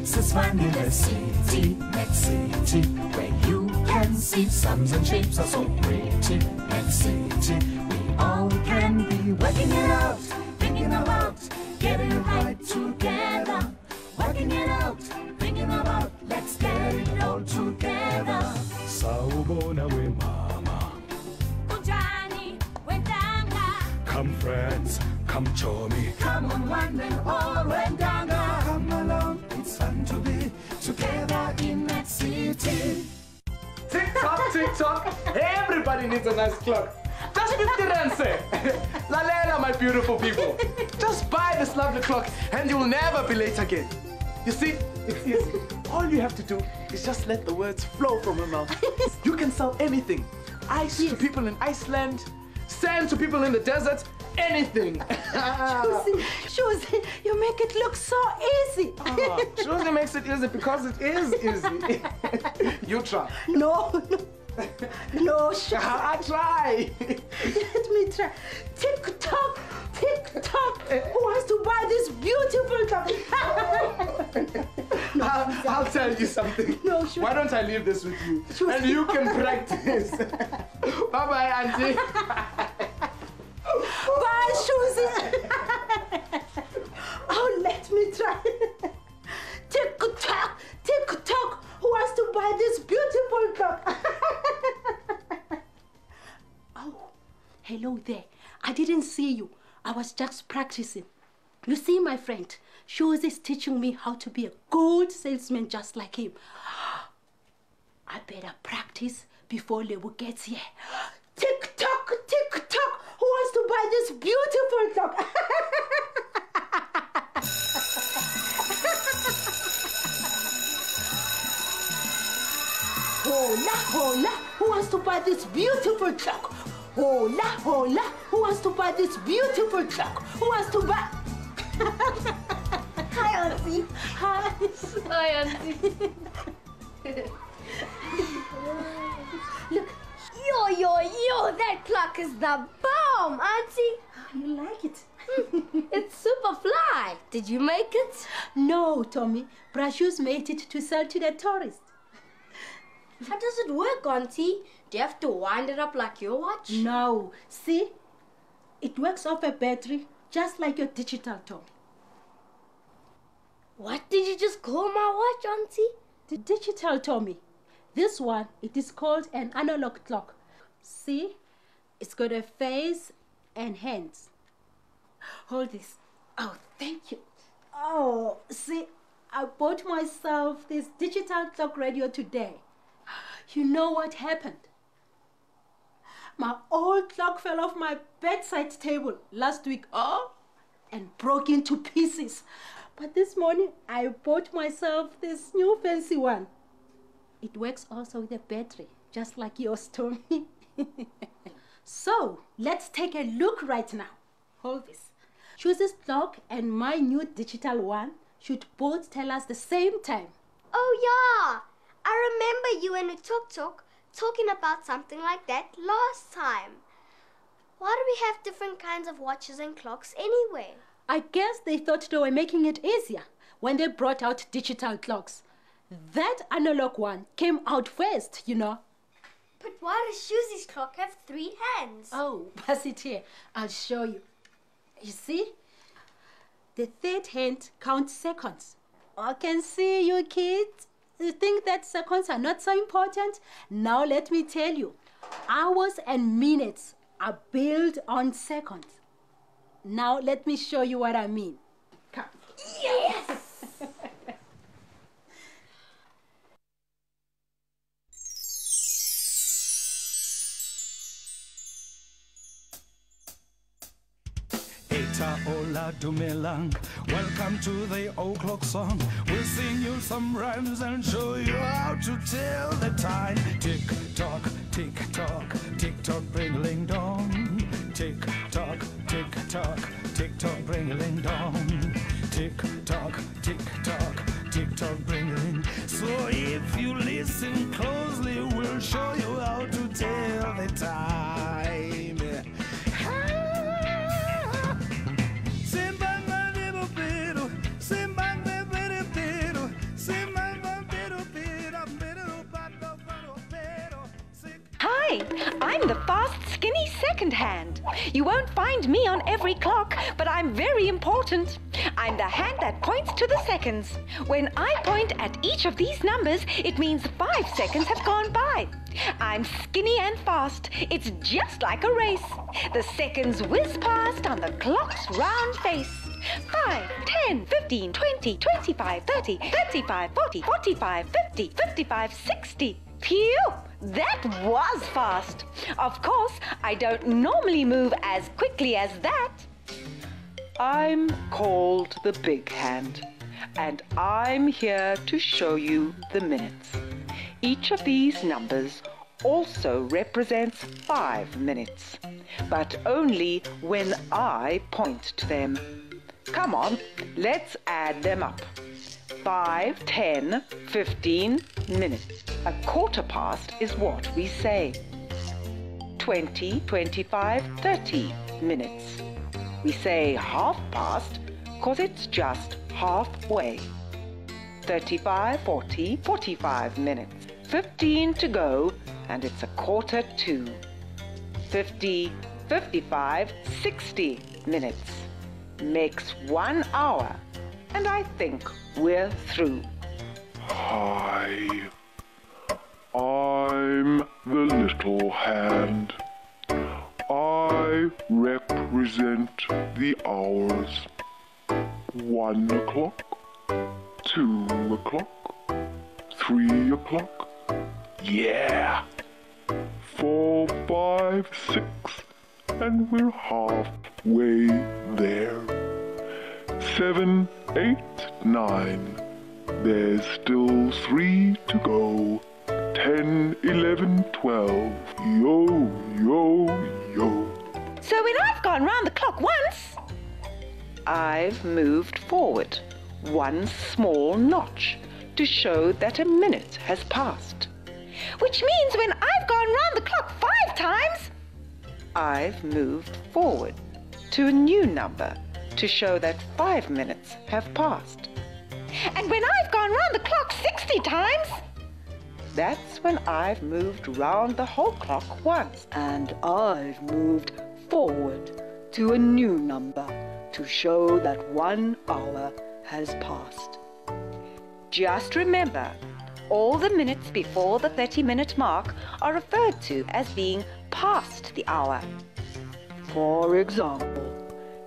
It's a Vanilla City, Next City, where you can see sums and shapes are so pretty. Next City, we all can be working it out, thinking about getting it right together. Working it out, thinking about, let's get it all together. Sawubona we mama. Kunjani, wendanga. Come friends, come chomi. Come on, one and all, Wendanga. Come along, it's fun to be together in that city. Tick tock, tick tock. Everybody needs a nice clock. Just 50 rand, say. Lalela, my beautiful people. Just buy this lovely clock and you'll never be late again. You see, it's easy. All you have to do is just let the words flow from your mouth. You can sell anything. Ice to people in Iceland, sand to people in the desert, anything. Josie, you make it look so easy. Josie makes it easy because it is easy. You try. No, no, I try. Let me try. Tick tock, tick tock. Who wants to buy this beautiful clock? I'll tell you something. No, sure. Why don't I leave this with you? And you can practice. Bye-bye, Auntie. Bye, Josie. Oh, let me try. Tick tock, tick tock. Who wants to buy this beautiful clock? Oh, hello there. I didn't see you. I was just practicing. You see, my friend, Josie is teaching me how to be a good salesman just like him. I better practice before Lebo gets here. Tick tock, tick tock. Who wants to buy this beautiful clock? Hola, hola. Who wants to buy this beautiful clock? Hola, hola. Who wants to buy this beautiful clock? Who wants to buy? Hi, Auntie. Hi. Hi, Auntie. Look. Yo, that clock is the bomb, Auntie. You like it? It's super fly. Did you make it? No, Tommy. Brashus made it to sell to the tourists. How does it work, Auntie? Do you have to wind it up like your watch? No. See? It works off a battery, just like your digital, Tommy. What did you just call my watch, Auntie? The digital, Tommy. This one, it is called an analog clock. See? It's got a face and hands. Hold this. Oh, thank you. Oh, see, I bought myself this digital clock radio today. You know what happened? My old clock fell off my bedside table last week, and broke into pieces. But this morning, I bought myself this new fancy one. It works also with a battery, just like yours, Tommy. So, let's take a look right now. Hold this. Josie's clock and my new digital one should both tell us the same time. Oh, yeah. I remember you and Tuk talking about something like that last time. Why do we have different kinds of watches and clocks anyway? I guess they thought they were making it easier when they brought out digital clocks. That analog one came out first, you know. But why does Josie's clock have 3 hands? Oh, pass it here. I'll show you. You see? The third hand counts seconds. I can see you kids. You think that seconds are not so important? Now let me tell you. Hours and minutes are built on seconds. Now let me show you what I mean. Come. Yes! Eta ola dumelang, welcome to the o'clock song. We'll sing you some rhymes and show you how to tell the time. Tick tock, tick tock, tick tock, bring dong. Tick tock, tick tock, tick tock, bring dong. Tick tock, tick tock, tick tock, bring. So if you listen closely, we'll show you how to tell the time. Hi, I'm the fast, skinny second hand. You won't find me on every clock, but I'm very important. I'm the hand that points to the seconds. When I point at each of these numbers, it means 5 seconds have gone by. I'm skinny and fast. It's just like a race. The seconds whiz past on the clock's round face. 5, 10, 15, 20, 25, 30, 35, 40, 45, 50, 55, 60. Phew! That was fast. Of course, I don't normally move as quickly as that. I'm called the Big Hand, and I'm here to show you the minutes. Each of these numbers also represents 5 minutes, but only when I point to them. Come on, let's add them up. 5, 10, 15 minutes. A quarter past is what we say. 20, 25, 30 minutes. We say half past because it's just halfway. 35, 40, 45 minutes. 15 to go and it's a quarter to. 50, 55, 60 minutes. Makes 1 hour. And I think we're through. Hi, I'm the little hand. I represent the hours. 1 o'clock, 2 o'clock, 3 o'clock, yeah. 4, 5, 6, and we're halfway there. 7, 8, 9, there's still 3 to go. 10, 11, 12, yo, yo, yo. So when I've gone round the clock once, I've moved forward 1 small notch to show that a minute has passed. which means when I've gone round the clock 5 times, I've moved forward to a new number to show that 5 minutes have passed. and when I've gone round the clock 60 times, That's when I've moved round the whole clock once. And I've moved forward to a new number to show that 1 hour has passed. Just remember, all the minutes before the 30-minute mark are referred to as being past the hour. For example,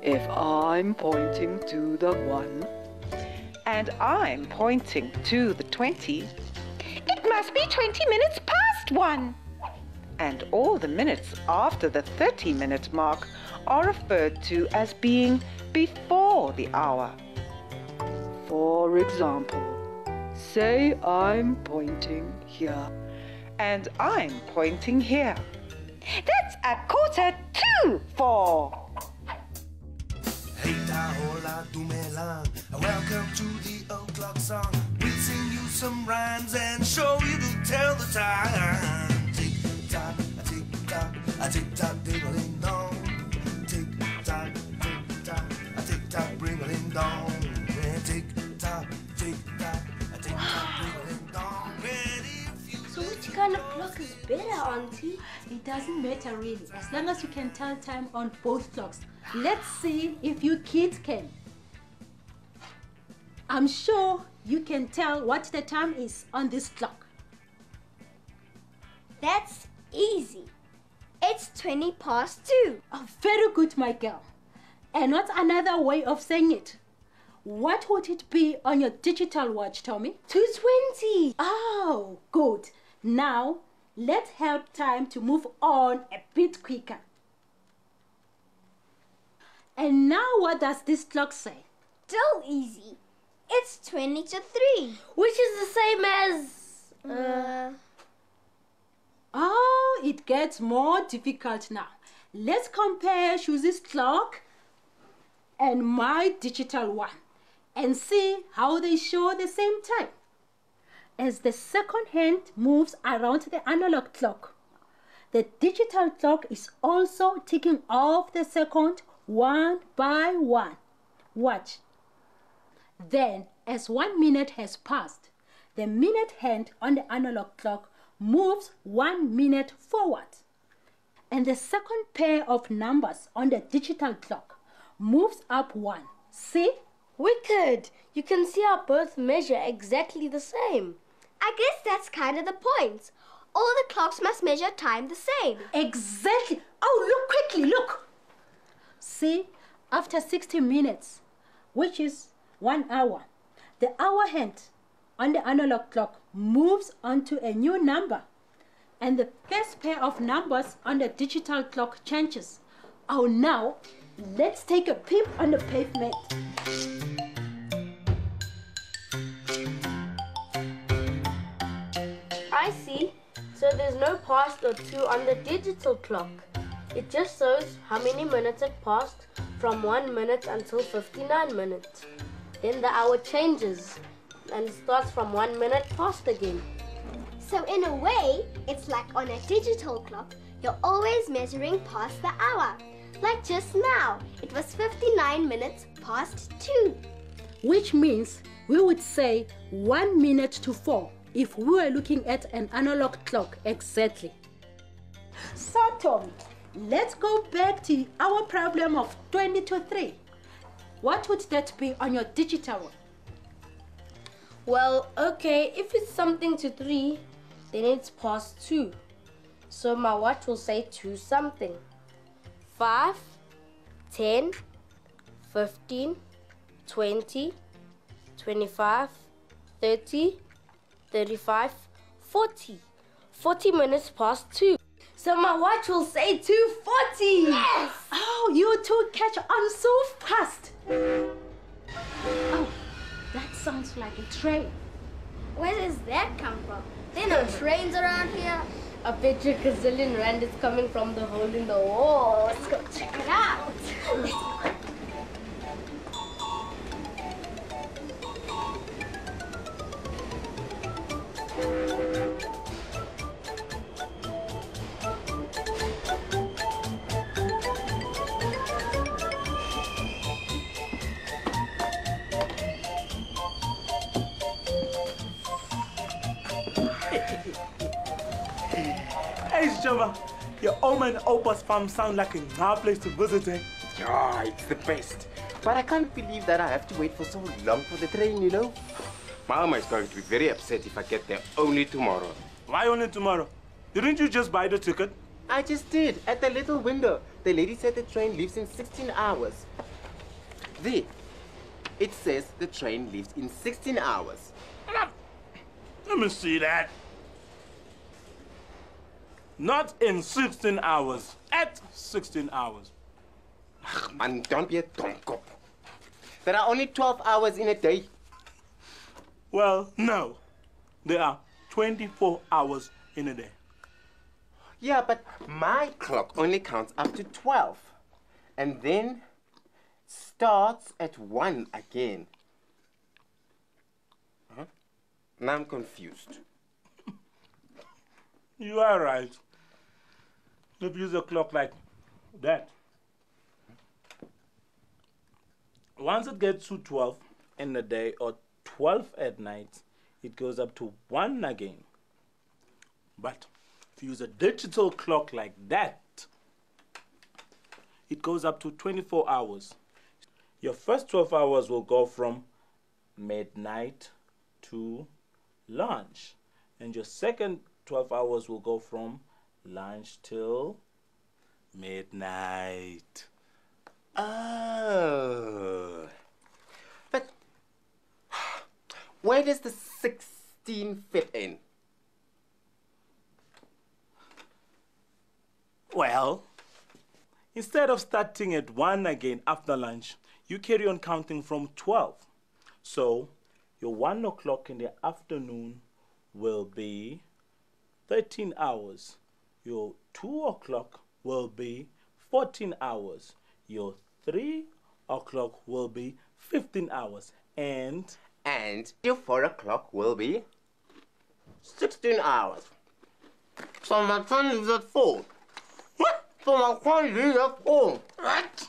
if I'm pointing to the 1, And I'm pointing to the 20, it must be 20 minutes past 1. and all the minutes after the 30-minute mark are referred to as being before the hour. for example, say I'm pointing here. And I'm pointing here. That's a quarter to 4. Hey, hola, dumelang. Welcome to the o'clock song. We'll sing you some rhymes and show you to tell the time. Tick tock, a tick tock, a tick tock, ding-a-ling dong. Tick tock, a tick tock, bring-a-ling dong. Tick tock, a tick tock, bring-a-ling dong. So which kind of clock is better, Auntie? It doesn't matter really, as long as you can tell time on both clocks. Let's see if you kids can. I'm sure you can tell what the time is on this clock. That's easy. It's 20 past 2. Oh, very good, my girl. And what's another way of saying it? What would it be on your digital watch, Tommy? 2:20. Oh, good. Now, let's help time to move on a bit quicker. And now what does this clock say? Still easy. It's 20 to 3. Which is the same as... Oh, it gets more difficult now. Let's compare Shuzi's clock and my digital one and see how they show the same time. As the second hand moves around the analog clock, the digital clock is also ticking off the second one by one. Watch. Then, as 1 minute has passed, the minute hand on the analog clock moves 1 minute forward. And the second pair of numbers on the digital clock moves up 1. See? Wicked! You can see our both measure exactly the same. I guess that's kind of the point. All the clocks must measure time the same. Exactly. Oh, look quickly, look. See, after 60 minutes, which is 1 hour, the hour hand on the analog clock moves onto a new number. And the first pair of numbers on the digital clock changes. Oh, now, let's take a peep on the pavement. I see. So there's no past or 2 on the digital clock. It just shows how many minutes it passed from 1 minute until 59 minutes. Then the hour changes and starts from 1 minute past again. So in a way, it's like on a digital clock, you're always measuring past the hour. Like just now, it was 59 minutes past 2. Which means we would say 1 minute to 4 if we were looking at an analog clock exactly. So Tommy, let's go back to our problem of 20 to 3. What would that be on your digital one? Well, okay, if it's something to 3, then it's past 2. So my watch will say 2 something. 5, 10, 15, 20, 25, 30, 35, 40. 40 minutes past 2. So my watch will say 2:40. Yes! Oh, you two catch on so fast. Oh, that sounds like a train. Where does that come from? There are no trains around here. I bet you gazillion rand is coming from the hole in the wall. Let's go check it out. Hey, Shama, your Oma and Opa's farm sound like a nice place to visit, eh? Yeah, it's the best. But I can't believe that I have to wait for so long for the train, you know? Mama is going to be very upset if I get there only tomorrow. Why only tomorrow? Didn't you just buy the ticket? I just did, at the little window. The lady said the train leaves in 16 hours. There. It says the train leaves in 16 hours. Let me see that. Not in 16 hours. At 16 hours. Man, don't be a domkop. There are only 12 hours in a day. Well, no. There are 24 hours in a day. Yeah, but my clock only counts up to 12. And then starts at 1 again. Huh? Now I'm confused. You are right. If you use a clock like that. Once it gets to 12 in the day or 12 at night, it goes up to 1 again. But if you use a digital clock like that, it goes up to 24 hours. Your first 12 hours will go from midnight to lunch. And your second 12 hours will go from lunch till midnight. Oh. But where does the 16 fit in? Well, instead of starting at 1 again after lunch, you carry on counting from 12. So your 1 o'clock in the afternoon will be 13 hours. Your 2 o'clock will be 14 hours. Your 3 o'clock will be 15 hours. And your 4 o'clock will be 16 hours. So my train leaves at 4. What? So my train leaves at 4. What?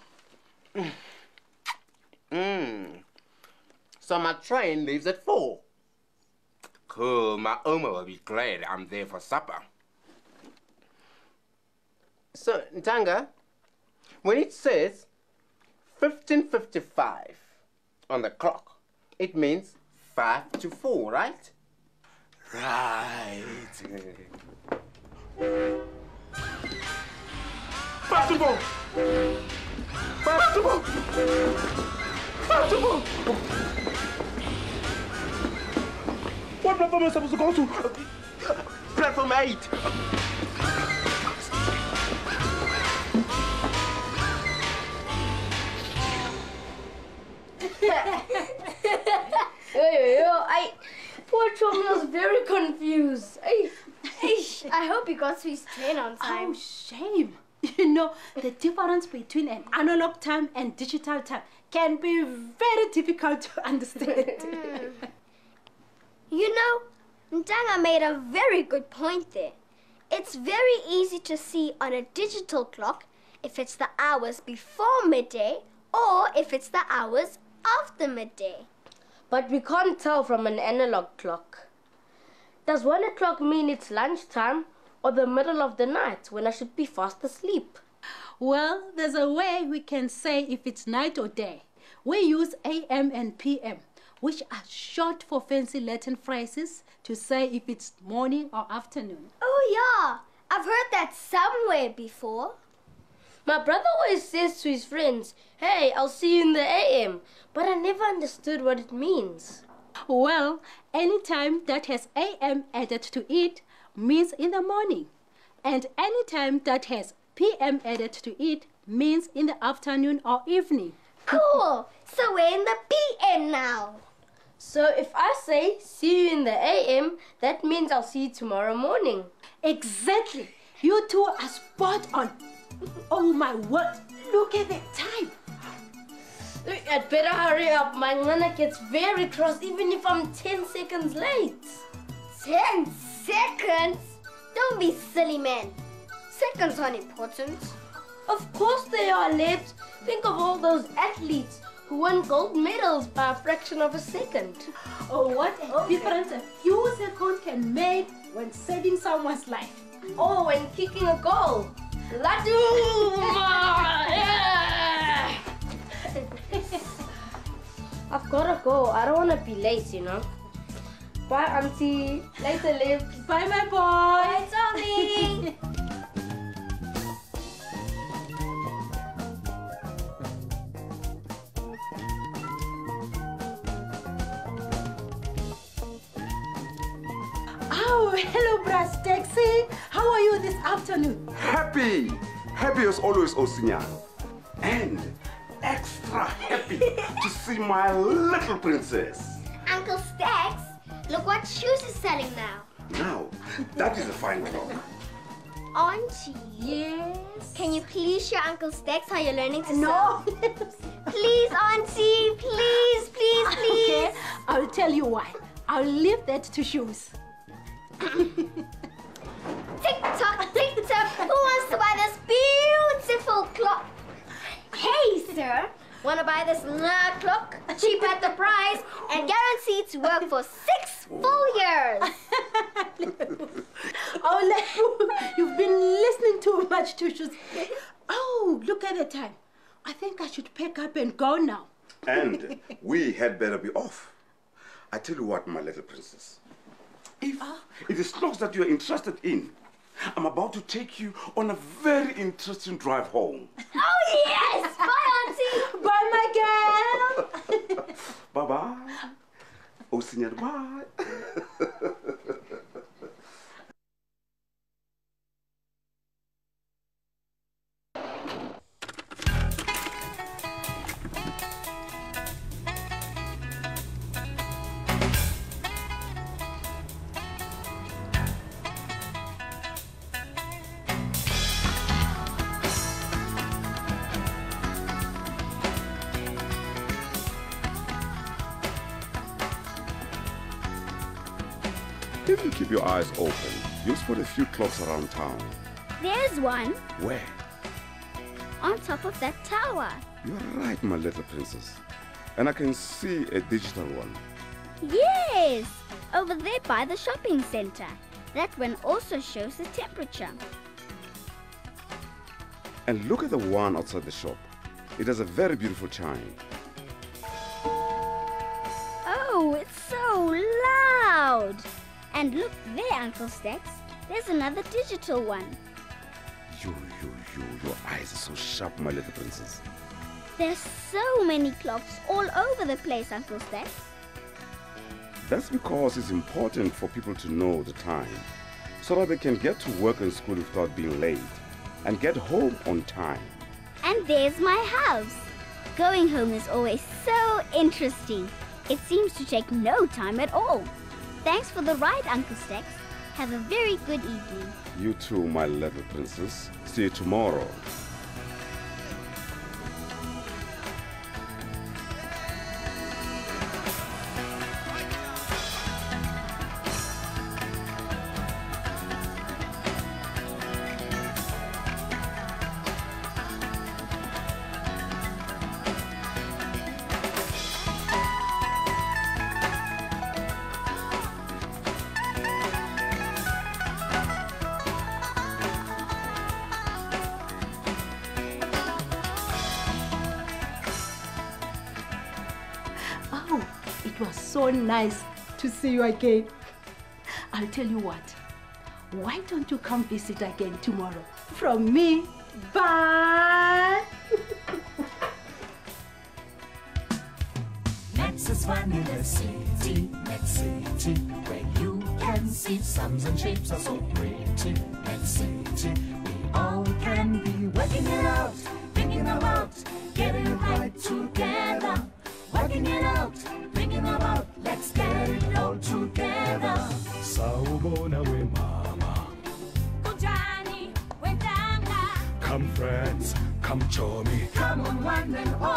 So my train leaves at 4. Oh, my Oma will be glad I'm there for supper. So, Ntanga, when it says 15:55 on the clock, it means 5 to 4, right? Right. Basketball! Basketball! Basketball! What platform am I supposed to go to? Platform 8. Poor Tommy was very confused. I hope he got to his train on time. Oh, shame. You know, the difference between an analog time and digital time can be very difficult to understand. You know, Ntanga made a very good point there. It's very easy to see on a digital clock if it's the hours before midday or if it's the hours after midday. But we can't tell from an analog clock. Does 1 o'clock mean it's lunchtime or the middle of the night when I should be fast asleep? Well, there's a way we can say if it's night or day. We use AM and PM, which are short for fancy Latin phrases to say if it's morning or afternoon. Oh yeah, I've heard that somewhere before. My brother always says to his friends, "Hey, I'll see you in the AM," but I never understood what it means. Well, any time that has AM added to it means in the morning. And any time that has PM added to it means in the afternoon or evening. Cool, so we're in the PM now. So if I say, "See you in the AM," that means I'll see you tomorrow morning. Exactly. You two are spot on. Oh my word, look at the time. I'd better hurry up. My nana gets very cross even if I'm 10 seconds late. 10 seconds? Don't be silly, man. Seconds aren't important. Of course they are, Lebs. Think of all those athletes who won gold medals by a fraction of a second. Oh, what a difference a few seconds can make when saving someone's life. Or when kicking a goal. Yeah. I've gotta go. I don't want to be late, you know. Bye, Auntie. Later, Liv. Bye, my boy. Bye, Tommy. Oh, hello, Brass Taxi. How are you this afternoon? Happy! Happy as always, Osinyana. And extra happy to see my little princess. Uncle Stax, look what shoes he's selling now. Now, that is a fine clock. Auntie. Yes? Can you please show Uncle Stax how you're learning to No. sew? Please, Auntie. Please, please, please. Okay, I'll tell you why. I'll leave that to shoes. Tick-tock, tick-tock. Who wants to buy this beautiful clock? Hey, sir. Want to buy this clock? Cheap at the price and guaranteed to work for 6 full years. Oh, you've been listening too much to shoes. Oh, look at the time. I think I should pack up and go now. And we had better be off. I tell you what, my little princess. If it is clocks that you are interested in, I'm about to take you on a very interesting drive home. Oh, yes! Bye, Auntie! Bye, my girl! Bye-bye. Oh, senior, bye. If you keep your eyes open, you'll spot a few clocks around town. There's one Where? on top of that tower. You're right, my little princess. And I can see a digital one. Yes! over there by the shopping center. That one also shows the temperature. And look at the one outside the shop. It has a very beautiful chime. Oh, it's so loud! And look there, Uncle Stax. There's another digital one. Your eyes are so sharp, my little princess. There's so many clocks all over the place, Uncle Stax. That's because it's important for people to know the time, so that they can get to work and school without being late, and get home on time. And there's my house. Going home is always so interesting. It seems to take no time at all. Thanks for the ride, Uncle Stax. Have a very good evening. You too, my little princess. See you tomorrow. Oh, it was so nice to see you again. I'll tell you what. Why don't you come visit again tomorrow? From me, bye! Next is fun in the city, next city, where you can see sums and shapes are so pretty. Next city, we all can be working it out, thinking about getting it right together. Working it out, thinking about, let's get it all together. Sawubona we mama. Kunjani, wendanga. Come friends, come join me. Come on, one and all.